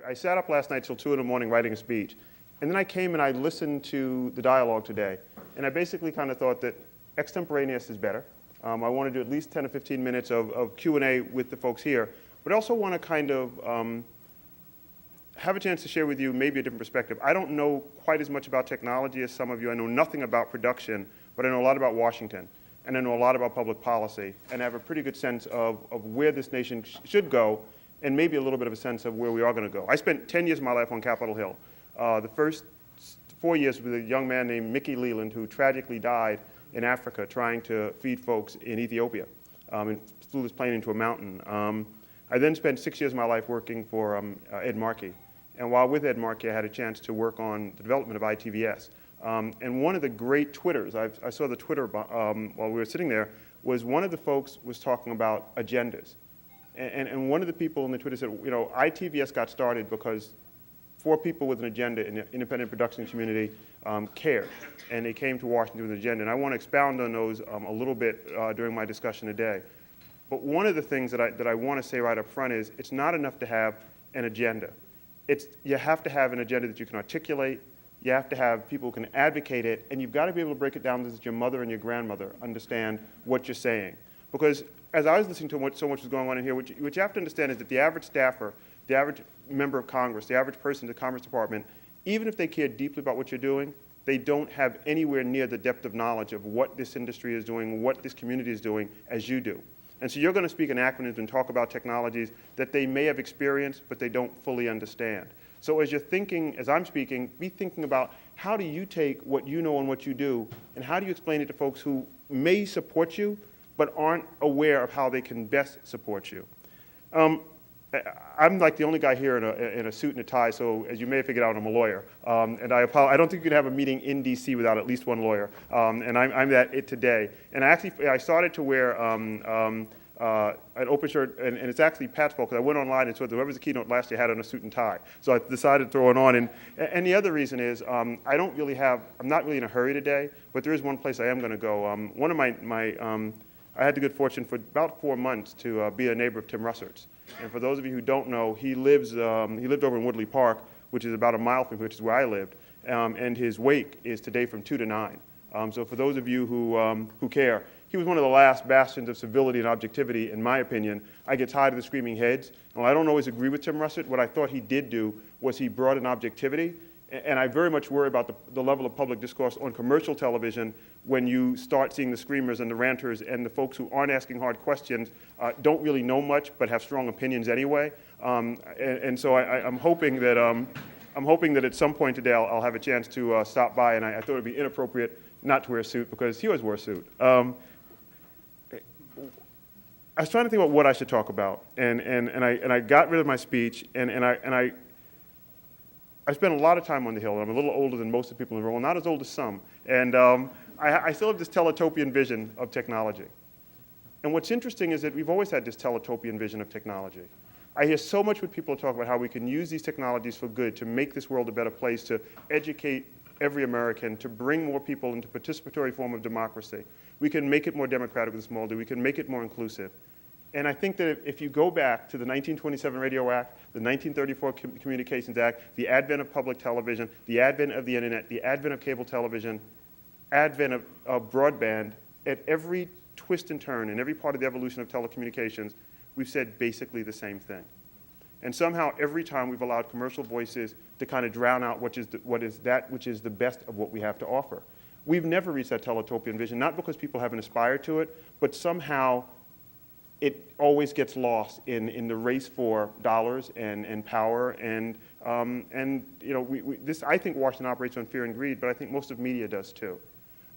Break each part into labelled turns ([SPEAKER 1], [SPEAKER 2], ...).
[SPEAKER 1] I sat up last night till 2 in the morning writing a speech, and then I came and I listened to the dialogue today, and I basically kind of thought that extemporaneous is better. I want to do at least 10 or 15 minutes of Q&A with the folks here, but I also want to kind of have a chance to share with you maybe a different perspective. I don't know quite as much about technology as some of you. I know nothing about production, but I know a lot about Washington, and I know a lot about public policy, and I have a pretty good sense of where this nation should go, and maybe a little bit of a sense of where we are going to go. I spent 10 years of my life on Capitol Hill. The first 4 years with a young man named Mickey Leland, who tragically died in Africa trying to feed folks in Ethiopia and flew his plane into a mountain. I then spent 6 years of my life working for Ed Markey. And while with Ed Markey, I had a chance to work on the development of ITVS. And one of the great Twitters, I saw the Twitter while we were sitting there, was one of the folks was talking about agendas. And one of the people in the Twitter said, you know, ITVS got started because 4 people with an agenda in the independent production community cared, and they came to Washington with an agenda. And I want to expound on those a little bit during my discussion today. But one of the things that I want to say right up front is it's not enough to have an agenda. You have to have an agenda that you can articulate. You have to have people who can advocate it, and you've got to be able to break it down so that your mother and your grandmother understand what you're saying. Because as I was listening to what so much was going on in here, what you have to understand is that the average staffer, the average member of Congress, the average person in the Commerce Department, even if they care deeply about what you're doing, they don't have anywhere near the depth of knowledge of what this industry is doing, what this community is doing, as you do. And so you're going to speak in acronyms and talk about technologies that they may have experienced, but they don't fully understand. So as you're thinking, as I'm speaking, be thinking about how do you take what you know and what you do, and how do you explain it to folks who may support you, but aren't aware of how they can best support you. I'm like the only guy here in a suit and a tie, so as you may have figured out, I'm a lawyer. And I don't think you can have a meeting in DC without at least one lawyer. And I'm it today. And I started to wear an open shirt, and it's actually Pat's fault, because I went online and saw that whoever's the keynote last year had on a suit and tie. So I decided to throw it on. And the other reason is I'm not really in a hurry today, but there is one place I am going to go. One of I had the good fortune for about 4 months to be a neighbor of Tim Russert's. And for those of you who don't know, he lived over in Woodley Park, which is about a mile from here, which is where I lived. And his wake is today from 2 to 9. So for those of you who care, he was one of the last bastions of civility and objectivity, in my opinion. I get tired of the screaming heads. And while I don't always agree with Tim Russert, what I thought he did do was he brought in objectivity. And I very much worry about the level of public discourse on commercial television when you start seeing the screamers and the ranters and the folks who aren't asking hard questions, don't really know much but have strong opinions anyway. And so I'm hoping that at some point today I'll have a chance to stop by, and I thought it would be inappropriate not to wear a suit because he always wore a suit. I was trying to think about what I should talk about, and I got rid of my speech, and I spent a lot of time on the Hill, and I'm a little older than most of the people in the room, not as old as some. And I still have this teletopian vision of technology. And what's interesting is that we've always had this teletopian vision of technology. I hear so much when people talk about how we can use these technologies for good, to make this world a better place, to educate every American, to bring more people into participatory form of democracy. We can make it more democratic with small d. We can make it more inclusive. And I think that if you go back to the 1927 Radio Act, the 1934 Communications Act, the advent of public television, the advent of the internet, the advent of cable television, advent of broadband, at every twist and turn, in every part of the evolution of telecommunications, we've said basically the same thing. And somehow every time we've allowed commercial voices to kind of drown out what is the best of what we have to offer. We've never reached that teletopian vision, not because people haven't aspired to it, but somehow it always gets lost in the race for dollars and power. And you know, I think Washington operates on fear and greed, but I think most of media does too.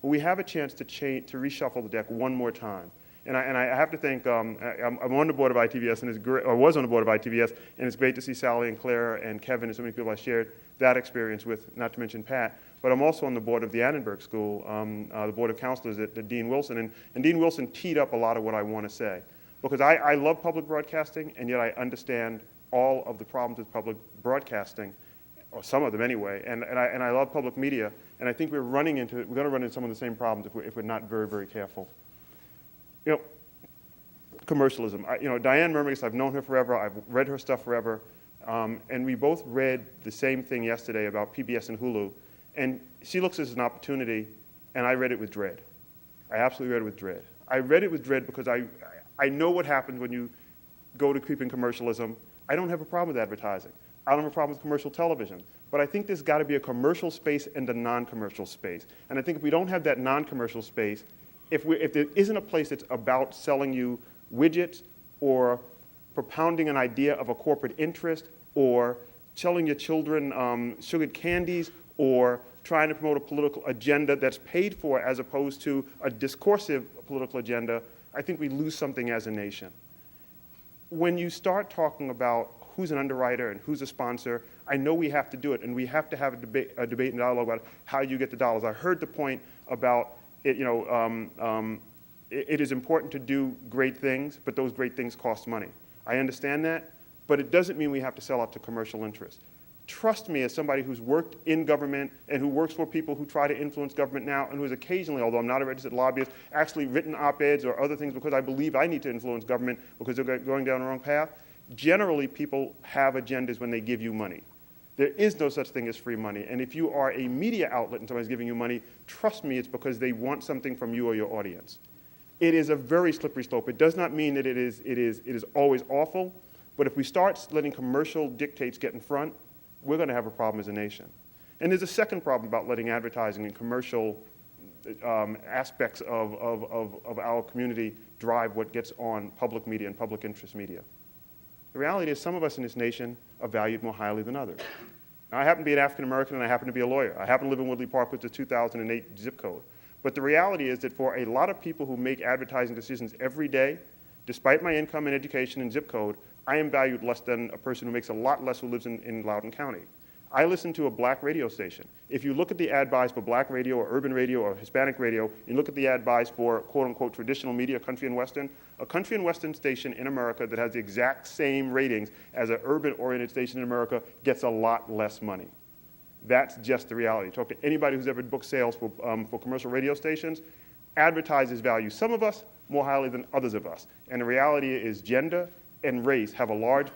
[SPEAKER 1] But we have a chance to reshuffle the deck one more time. And I have to thank, I'm on the board of ITVS, and it's great, or was on the board of ITVS, and it's great to see Sally and Claire and Kevin and so many people I shared that experience with, not to mention Pat. But I'm also on the board of the Annenberg School, the board of counselors at Dean Wilson. And Dean Wilson teed up a lot of what I want to say. Because I love public broadcasting, and yet I understand all of the problems with public broadcasting, or some of them anyway. And I love public media, and I think we're going to run into some of the same problems if we're not very, very careful. You know, commercialism. Diane Murmagis, I've known her forever. I've read her stuff forever. and we both read the same thing yesterday about PBS and Hulu, and she looks at it as an opportunity, and I read it with dread. I absolutely read it with dread. I read it with dread because I know what happens when you go to creeping commercialism. I don't have a problem with advertising. I don't have a problem with commercial television. But I think there's got to be a commercial space and a non-commercial space. And I think if we don't have that non-commercial space, if there isn't a place that's about selling you widgets or propounding an idea of a corporate interest or selling your children sugared candies or trying to promote a political agenda that's paid for as opposed to a discursive political agenda, I think we lose something as a nation. When you start talking about who's an underwriter and who's a sponsor, I know we have to do it, and we have to have a debate and dialogue about how you get the dollars. I heard the point about it, it is important to do great things, but those great things cost money. I understand that, but it doesn't mean we have to sell out to commercial interests. Trust me, as somebody who's worked in government and who works for people who try to influence government now and who has occasionally, although I'm not a registered lobbyist, actually written op-eds or other things because I believe I need to influence government because they're going down the wrong path. Generally, people have agendas when they give you money. There is no such thing as free money. And if you are a media outlet and somebody's giving you money, trust me, it's because they want something from you or your audience. It is a very slippery slope. It does not mean that it is always awful, but if we start letting commercial dictates get in front, we're going to have a problem as a nation. And there's a second problem about letting advertising and commercial aspects of our community drive what gets on public media and public interest media. The reality is some of us in this nation are valued more highly than others. Now, I happen to be an African American and I happen to be a lawyer. I happen to live in Woodley Park with the 2008 zip code. But the reality is that for a lot of people who make advertising decisions every day, despite my income and education and zip code, I am valued less than a person who makes a lot less who lives in Loudoun County. I listen to a black radio station. If you look at the ad buys for black radio or urban radio or Hispanic radio, you look at the ad buys for quote unquote traditional media, country and western, a country and western station in America that has the exact same ratings as an urban oriented station in America gets a lot less money. That's just the reality. Talk to anybody who's ever booked sales for commercial radio stations. Advertisers value some of us more highly than others of us. And the reality is gender and race have a large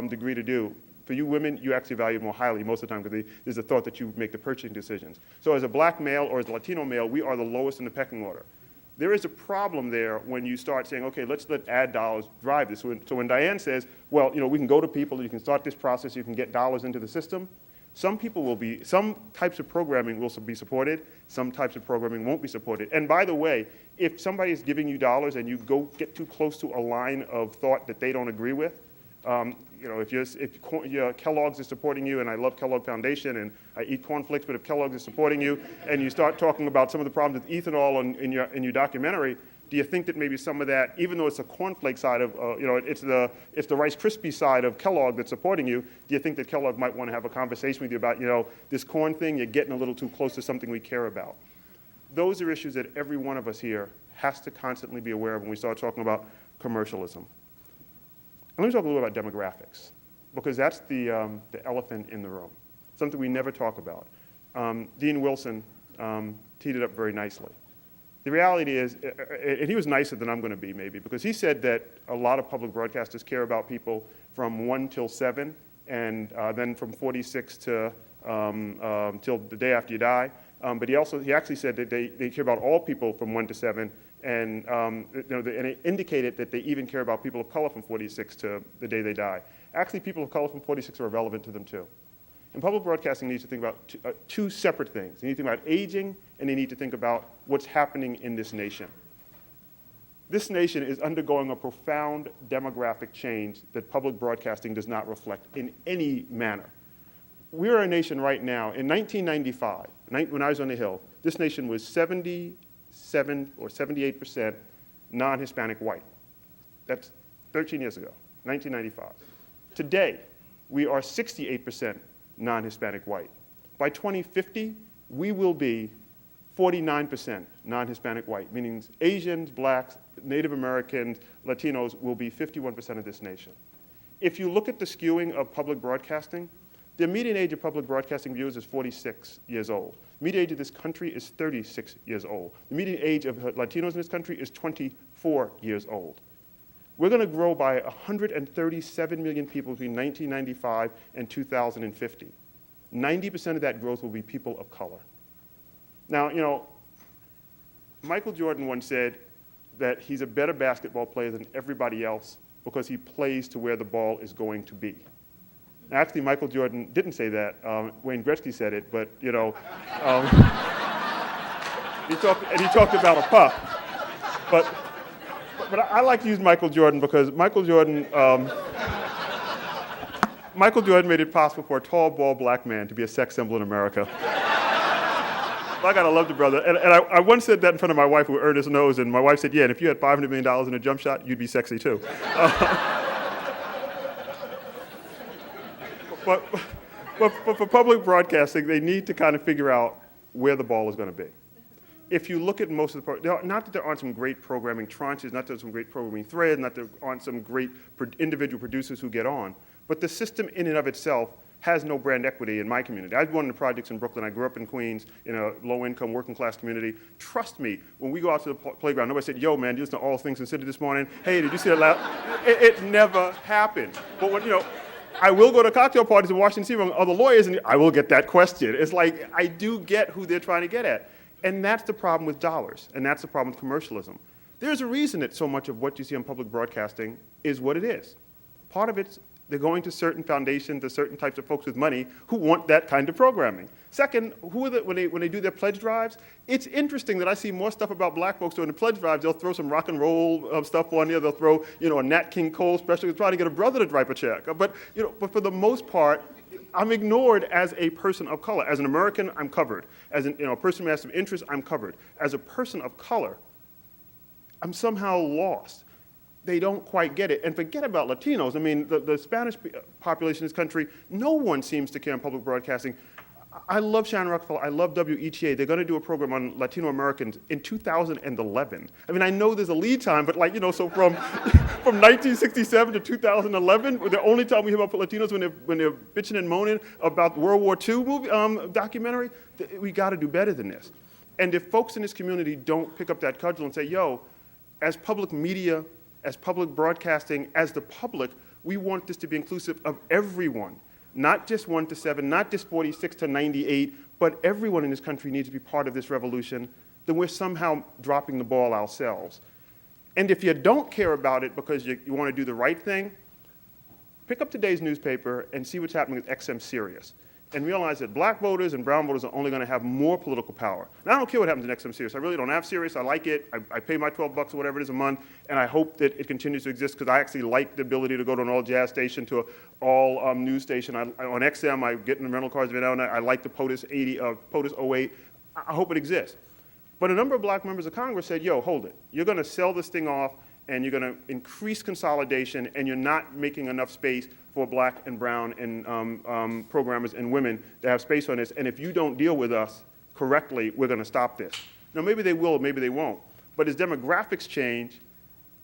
[SPEAKER 1] degree to do. For you women, you actually value more highly most of the time because there's a thought that you make the purchasing decisions. So as a black male or as a Latino male, we are the lowest in the pecking order. There is a problem there when you start saying, okay, let's let ad dollars drive this. So when Diane says, well, we can go to people, you can start this process, you can get dollars into the system, some types of programming will be supported, some types of programming won't be supported. And by the way, if somebody is giving you dollars and you get too close to a line of thought that they don't agree with, if Kellogg's is supporting you, and I love Kellogg Foundation, and I eat cornflakes, but if Kellogg's is supporting you, and you start talking about some of the problems with ethanol in your documentary, do you think that maybe some of that, even though it's the cornflake side of, it's the Rice Krispie side of Kellogg that's supporting you, do you think that Kellogg might want to have a conversation with you about, this corn thing, you're getting a little too close to something we care about? Those are issues that every one of us here has to constantly be aware of when we start talking about commercialism. And let me talk a little about demographics, because that's the elephant in the room, something we never talk about. Dean Wilson teed it up very nicely. The reality is, and he was nicer than I'm going to be maybe, because he said that a lot of public broadcasters care about people from 1 till 7, and then from 46 to till the day after you die. But he actually said that they care about all people from 1 to 7, and and it indicated that they even care about people of color from 46 to the day they die. Actually, people of color from 46 are relevant to them too. And public broadcasting needs to think about two separate things. They need to think about aging, and they need to think about what's happening in this nation. This nation is undergoing a profound demographic change that public broadcasting does not reflect in any manner. We're a nation right now, in 1995, when I was on the Hill, this nation was 77 or 78% non-Hispanic white. That's 13 years ago, 1995. Today, we are 68% non-Hispanic white. By 2050, we will be 49% non-Hispanic white, meaning Asians, blacks, Native Americans, Latinos will be 51% of this nation. If you look at the skewing of public broadcasting, the median age of public broadcasting viewers is 46 years old. The median age of this country is 36 years old. The median age of Latinos in this country is 24 years old. We're going to grow by 137 million people between 1995 and 2050. 90% of that growth will be people of color. Now, you know, Michael Jordan once said that he's a better basketball player than everybody else because he plays to where the ball is going to be. Now, actually, Michael Jordan didn't say that. Wayne Gretzky said it, but, you know, he talked about a puck. But I like to use Michael Jordan because Michael Jordan made it possible for a tall, bald black man to be a sex symbol in America. I gotta love the brother. And I once said that in front of my wife who earned his nose, and my wife said, yeah, and if you had $500 million in a jump shot, you'd be sexy too. But for public broadcasting, they need to kind of figure out where the ball is going to be. If you look at most of the, not that there aren't some great programming tranches, not that there's some great programming threads, not that there aren't some great individual producers who get on, but the system in and of itself has no brand equity in my community. I had one of the projects in Brooklyn. I grew up in Queens in a low-income, working-class community. Trust me, when we go out to the playground, nobody said, yo, man, you listen to All Things Considered this morning? Hey, did you see that loud? It never happened. But when, you know, I will go to cocktail parties in Washington, D.C. with other lawyers, and I will get that question. It's like, I do get who they're trying to get at. And that's the problem with dollars, and that's the problem with commercialism. There's a reason that so much of what you see on public broadcasting is what it is. Part of it's they're going to certain foundations, to certain types of folks with money who want that kind of programming. Second, when they do their pledge drives, it's interesting that I see more stuff about black folks during the pledge drives. They'll throw some rock and roll stuff on there. They'll throw, you know, a Nat King Cole special, trying to get a brother to write a check. But for the most part, I'm ignored as a person of color. As an American, I'm covered. As a person who has some interest, I'm covered. As a person of color, I'm somehow lost. They don't quite get it. And forget about Latinos. I mean, the Spanish population in this country, no one seems to care in public broadcasting. I love Shannon Rockefeller. I love WETA. They're going to do a program on Latino Americans in 2011. I mean, I know there's a lead time, but like, you know, so from 1967 to 2011, the only time we hear about Latinos when they're bitching and moaning about World War II movie, documentary, we got to do better than this. And if folks in this community don't pick up that cudgel and say, yo, as public media, as public broadcasting, as the public, we want this to be inclusive of everyone, not just 1 to 7, not just 46 to 98, but everyone in this country needs to be part of this revolution, then we're somehow dropping the ball ourselves. And if you don't care about it because you want to do the right thing, pick up today's newspaper and see what's happening with XM Sirius, and realize that black voters and brown voters are only going to have more political power. Now, I don't care what happens in XM Sirius. I really don't have Sirius. I like it. I pay my $12 or whatever it is a month, and I hope that it continues to exist because I actually like the ability to go to an all-jazz station, to an all-news station. On XM, I get in the rental cars, and I like the POTUS 08. I hope it exists. But a number of black members of Congress said, yo, hold it. You're going to sell this thing off, and you're going to increase consolidation, and you're not making enough space for black and brown and programmers and women to have space on this. And if you don't deal with us correctly, we're going to stop this. Now, maybe they will, maybe they won't. But as demographics change,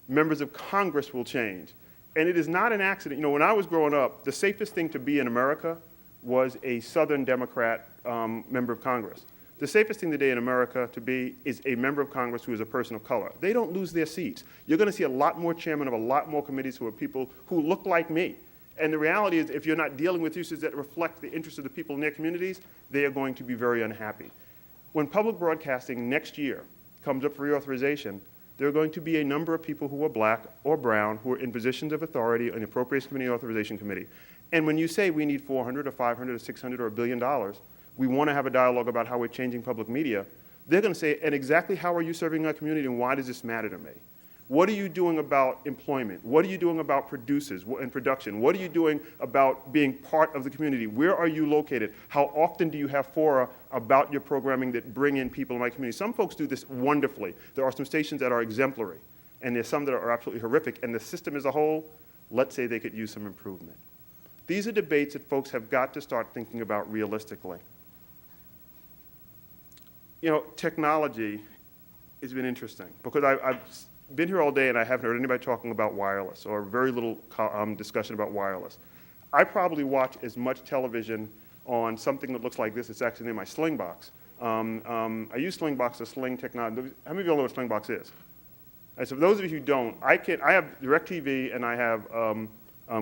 [SPEAKER 1] members of Congress will change. And it is not an accident. You know, when I was growing up, the safest thing to be in America was a Southern Democrat member of Congress. The safest thing today in America to be is a member of Congress who is a person of color. They don't lose their seats. You're going to see a lot more chairmen of a lot more committees who are people who look like me. And the reality is, if you're not dealing with issues that reflect the interests of the people in their communities, they are going to be very unhappy. When public broadcasting next year comes up for reauthorization, there are going to be a number of people who are black or brown who are in positions of authority in the Appropriations Committee and Authorization Committee. And when you say we need 400 or 500 or 600 or $1 billion, we want to have a dialogue about how we're changing public media, they're going to say, and exactly how are you serving our community and why does this matter to me? What are you doing about employment? What are you doing about producers and production? What are you doing about being part of the community? Where are you located? How often do you have fora about your programming that bring in people in my community? Some folks do this wonderfully. There are some stations that are exemplary, and there's some that are absolutely horrific, and the system as a whole, let's say they could use some improvement. These are debates that folks have got to start thinking about realistically. You know, technology has been interesting because I've been here all day and I haven't heard anybody talking about wireless or very little discussion about wireless. I probably watch as much television on something that looks like this. It's actually in my Slingbox. I use Slingbox to sling technology. How many of you all know what Slingbox is? And so for those of you who don't, I have DirecTV and I have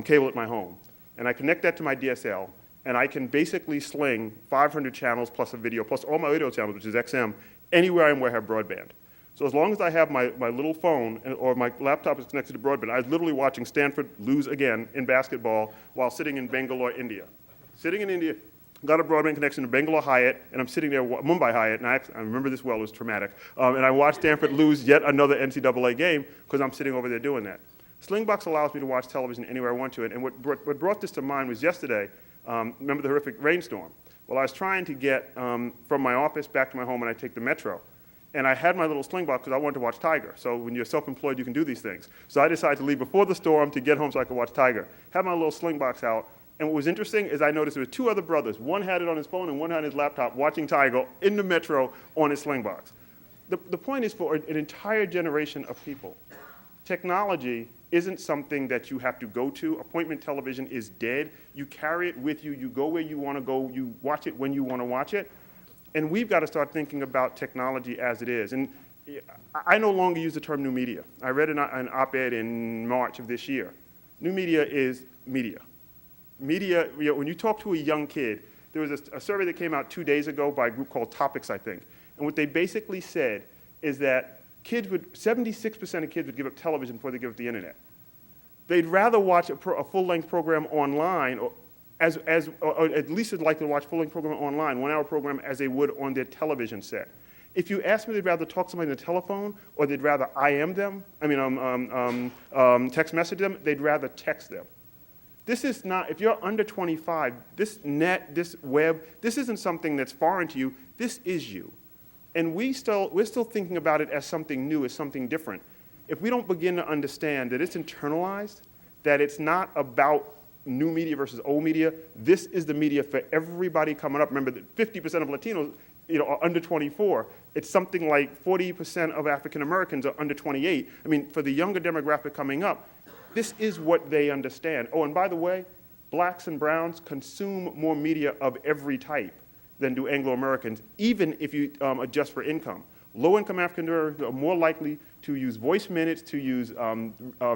[SPEAKER 1] cable at my home. And I connect that to my DSL, and I can basically sling 500 channels plus a video, plus all my audio channels, which is XM, anywhere I am where I have broadband. So as long as I have my little phone or my laptop is connected to broadband, I was literally watching Stanford lose again in basketball while sitting in Bangalore, India. Sitting in India, got a broadband connection to Bangalore Hyatt, and I'm sitting there, Mumbai Hyatt, and I remember this well, it was traumatic. And I watched Stanford lose yet another NCAA game because I'm sitting over there doing that. Slingbox allows me to watch television anywhere I want to. And what brought this to mind was yesterday, remember the horrific rainstorm? Well, I was trying to get from my office back to my home, and I take the metro. And I had my little Slingbox because I wanted to watch Tiger. So when you're self-employed, you can do these things. So I decided to leave before the storm to get home so I could watch Tiger. Had my little Slingbox out. And what was interesting is I noticed there were two other brothers. One had it on his phone and one had his laptop watching Tiger in the metro on his Slingbox. The point is for an entire generation of people, technology isn't something that you have to go to. Appointment television is dead. You carry it with you. You go where you want to go. You watch it when you want to watch it. And we've got to start thinking about technology as it is. And I no longer use the term new media. I read an op-ed in March of this year. New media is media. Media, when you talk to a young kid, there was a survey that came out 2 days ago by a group called Topics, I think. And what they basically said is that 76% of kids would give up television before they give up the internet. They'd rather watch a full-length program online, or at least they'd like to watch a full-length program online, 1-hour program, as they would on their television set. If you ask me, they'd rather talk to somebody on the telephone, or they'd rather text message them, they'd rather text them. This is not, if you're under 25, this net, this web, this isn't something that's foreign to you, this is you. And we're still thinking about it as something new, as something different. If we don't begin to understand that it's internalized, that it's not about new media versus old media, this is the media for everybody coming up. Remember that 50% of Latinos are under 24. It's something like 40% of African Americans are under 28. I mean, for the younger demographic coming up, this is what they understand. Oh, and by the way, blacks and browns consume more media of every type than do Anglo-Americans, even if you adjust for income. Low-income African Americans are more likely to use voice minutes, to use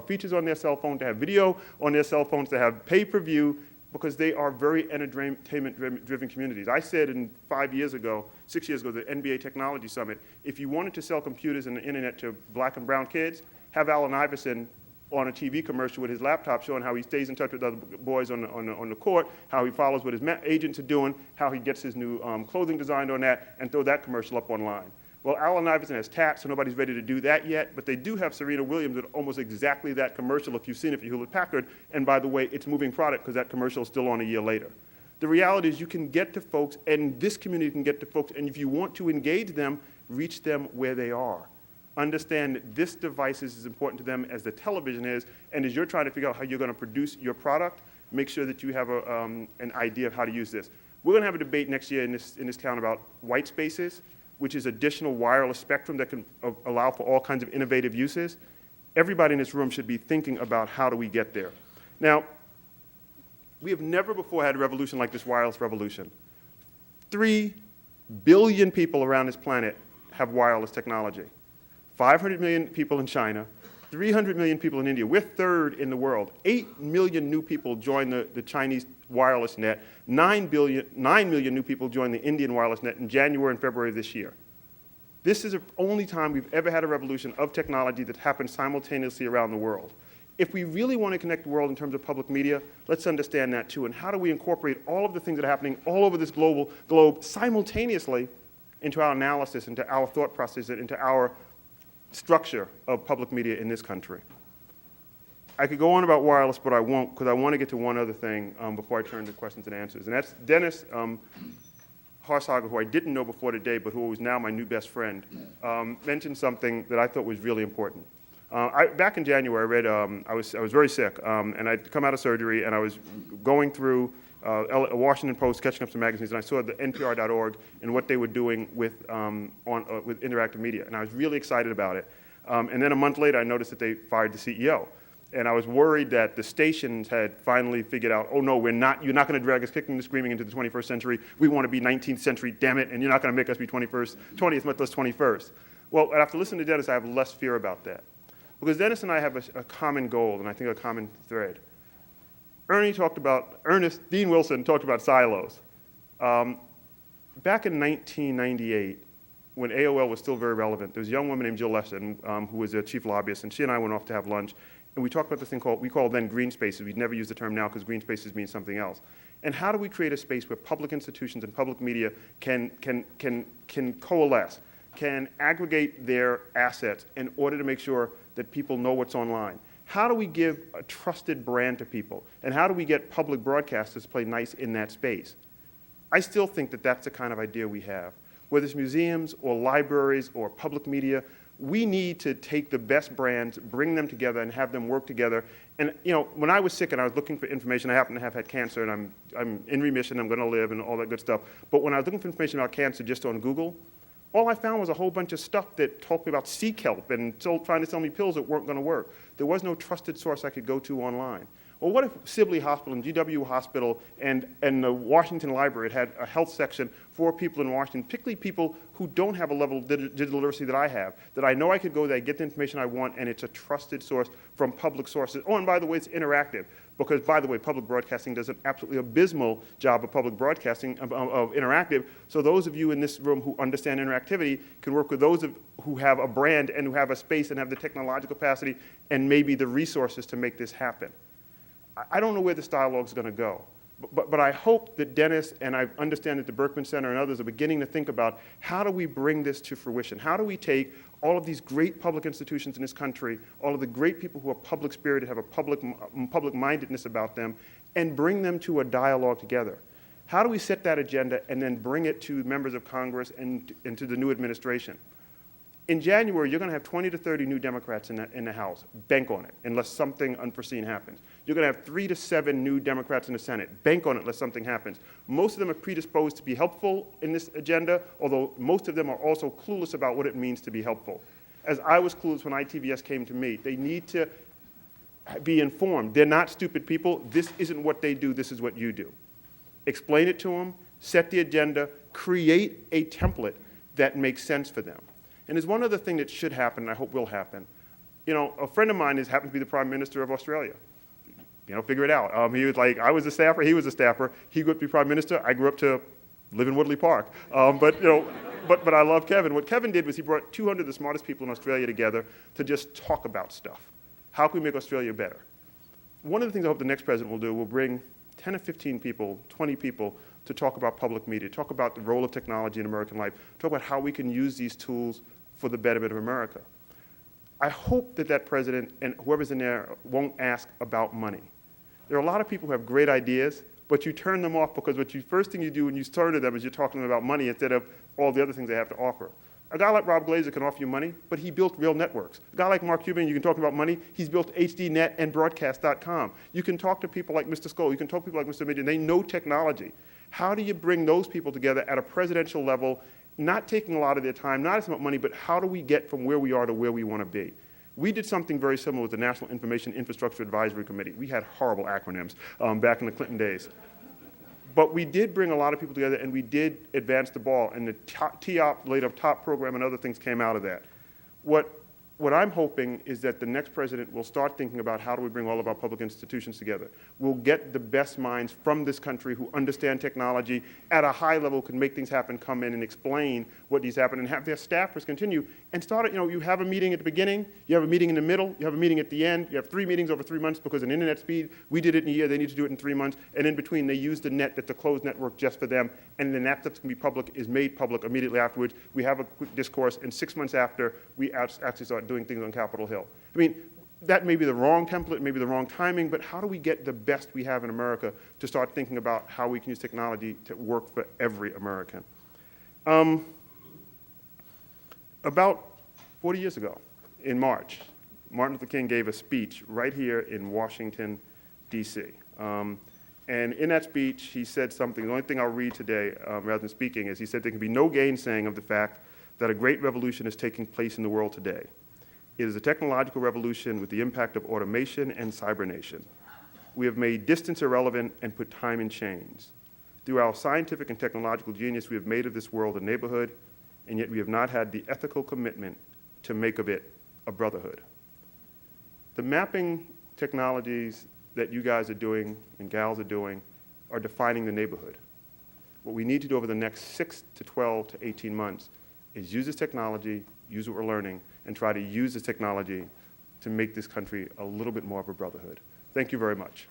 [SPEAKER 1] features on their cell phone, to have video on their cell phones, to have pay-per-view, because they are very entertainment-driven communities. I said 6 years ago, the NBA Technology Summit, if you wanted to sell computers and the internet to black and brown kids, have Allen Iverson on a TV commercial with his laptop showing how he stays in touch with other boys on the court, how he follows what his agents are doing, how he gets his new clothing designed on that, and throw that commercial up online. Well, Allen Iverson has tats, so nobody's ready to do that yet, but they do have Serena Williams with almost exactly that commercial if you've seen it for Hewlett-Packard, and by the way, it's moving product because that commercial is still on a year later. The reality is you can get to folks, and this community can get to folks, and if you want to engage them, reach them where they are. Understand that this device is as important to them as the television is, and as you're trying to figure out how you're going to produce your product, make sure that you have an idea of how to use this. We're going to have a debate next year in this town about white spaces, which is additional wireless spectrum that can allow for all kinds of innovative uses. Everybody in this room should be thinking about how do we get there. Now, we have never before had a revolution like this wireless revolution. 3 billion people around this planet have wireless technology. 500 million people in China, 300 million people in India. We're third in the world. 8 million new people joined the Chinese wireless net. 9 million new people joined the Indian wireless net in January and February of this year. This is the only time we've ever had a revolution of technology that happened simultaneously around the world. If we really want to connect the world in terms of public media, let's understand that too. And how do we incorporate all of the things that are happening all over this globe simultaneously into our analysis, into our thought process, into our structure of public media in this country. I could go on about wireless, but I won't, because I want to get to one other thing before I turn to questions and answers. And that's Dennis Harshager, who I didn't know before today, but who is now my new best friend, mentioned something that I thought was really important. Back in January, I read, I was very sick, and I'd come out of surgery, and I was going through a Washington Post, catching up some magazines, and I saw the NPR.org and what they were doing with interactive media, and I was really excited about it. And then a month later, I noticed that they fired the CEO. And I was worried that the stations had finally figured out, oh no, you're not going to drag us kicking and screaming into the 21st century. We want to be 19th century, damn it, and you're not going to make us be 20th, much less 21st. Well, after listening to Dennis, I have less fear about that. because Dennis and I have a common goal, and I think a common thread. Ernest Dean Wilson talked about silos. Back in 1998, when AOL was still very relevant, there was a young woman named Jill Lesson, who was a chief lobbyist, and she and I went off to have lunch, and we talked about this thing we called then green spaces. We'd never use the term now because green spaces means something else. And how do we create a space where public institutions and public media can coalesce, can aggregate their assets in order to make sure that people know what's online? How do we give a trusted brand to people? And how do we get public broadcasters to play nice in that space? I still think that that's the kind of idea we have. Whether it's museums or libraries or public media, we need to take the best brands, bring them together, and have them work together. And when I was sick and I was looking for information, I happen to have had cancer, and I'm in remission, I'm going to live, and all that good stuff. But when I was looking for information about cancer just on Google, all I found was a whole bunch of stuff that talked about sea kelp and trying to sell me pills that weren't going to work. There was no trusted source I could go to online. Well, what if Sibley Hospital and GW Hospital and the Washington Library had a health section for people in Washington, particularly people who don't have a level of digital literacy that I have, that I know I could go there, get the information I want, and it's a trusted source from public sources. Oh, and by the way, it's interactive, because, by the way, public broadcasting does an absolutely abysmal job of public broadcasting, of interactive. So those of you in this room who understand interactivity can work with those who have a brand and who have a space and have the technological capacity and maybe the resources to make this happen. I don't know where this dialogue is going to go, but I hope that Dennis, and I understand that the Berkman Center and others are beginning to think about how do we bring this to fruition? How do we take all of these great public institutions in this country, all of the great people who are public-spirited, have a public-mindedness about them, and bring them to a dialogue together? How do we set that agenda and then bring it to members of Congress and to the new administration? In January, you're going to have 20 to 30 new Democrats in the House. Bank on it, unless something unforeseen happens. You're going to have 3 to 7 new Democrats in the Senate. Bank on it unless something happens. Most of them are predisposed to be helpful in this agenda, although most of them are also clueless about what it means to be helpful. As I was clueless when ITVS came to me, they need to be informed. They're not stupid people. This isn't what they do. This is what you do. Explain it to them, set the agenda, create a template that makes sense for them. And there's one other thing that should happen, and I hope will happen. A friend of mine happens to be the Prime Minister of Australia. Figure it out. He was like, I was a staffer, he was a staffer. He grew up to be Prime Minister. I grew up to live in Woodley Park. But I love Kevin. What Kevin did was he brought 200 of the smartest people in Australia together to just talk about stuff. How can we make Australia better? One of the things I hope the next president will do will bring 10 or 15 people, 20 people to talk about public media, talk about the role of technology in American life, talk about how we can use these tools for the betterment of America. I hope that president and whoever's in there won't ask about money. There are a lot of people who have great ideas, but you turn them off because first thing you do when you start to them is you're talking to them about money instead of all the other things they have to offer. A guy like Rob Glazer can offer you money, but he built real networks. A guy like Mark Cuban, you can talk about money, he's built HDNet and Broadcast.com. You can talk to people like Mr. Skoll, you can talk to people like Mr. Midgen, they know technology. How do you bring those people together at a presidential level, not taking a lot of their time, not as much money, but how do we get from where we are to where we want to be? We did something very similar with the National Information Infrastructure Advisory Committee. We had horrible acronyms back in the Clinton days. But we did bring a lot of people together, and we did advance the ball, and the TOP, later TOP program and other things came out of that. What I'm hoping is that the next president will start thinking about how do we bring all of our public institutions together. We'll get the best minds from this country who understand technology at a high level, can make things happen, come in and explain what needs to happen, and have their staffers continue. And start, you have a meeting at the beginning, you have a meeting in the middle, you have a meeting at the end, you have 3 meetings over 3 months because of internet speed. We did it in a year, they need to do it in 3 months, and in between they use the net that's a closed network just for them, and then that that's going to be public is made public immediately afterwards. We have a quick discourse, and 6 months after, we actually start doing things on Capitol Hill. I mean, that may be the wrong template, maybe the wrong timing, but how do we get the best we have in America to start thinking about how we can use technology to work for every American? About 40 years ago, in March, Martin Luther King gave a speech right here in Washington, D.C. And in that speech, he said something, the only thing I'll read today, rather than speaking, is he said there can be no gainsaying of the fact that a great revolution is taking place in the world today. It is a technological revolution with the impact of automation and cybernation. We have made distance irrelevant and put time in chains. Through our scientific and technological genius, we have made of this world a neighborhood, and yet we have not had the ethical commitment to make of it a brotherhood. The mapping technologies that you guys are doing and gals are doing are defining the neighborhood. What we need to do over the next 6 to 12 to 18 months is use this technology, use what we're learning, and try to use this technology to make this country a little bit more of a brotherhood. Thank you very much.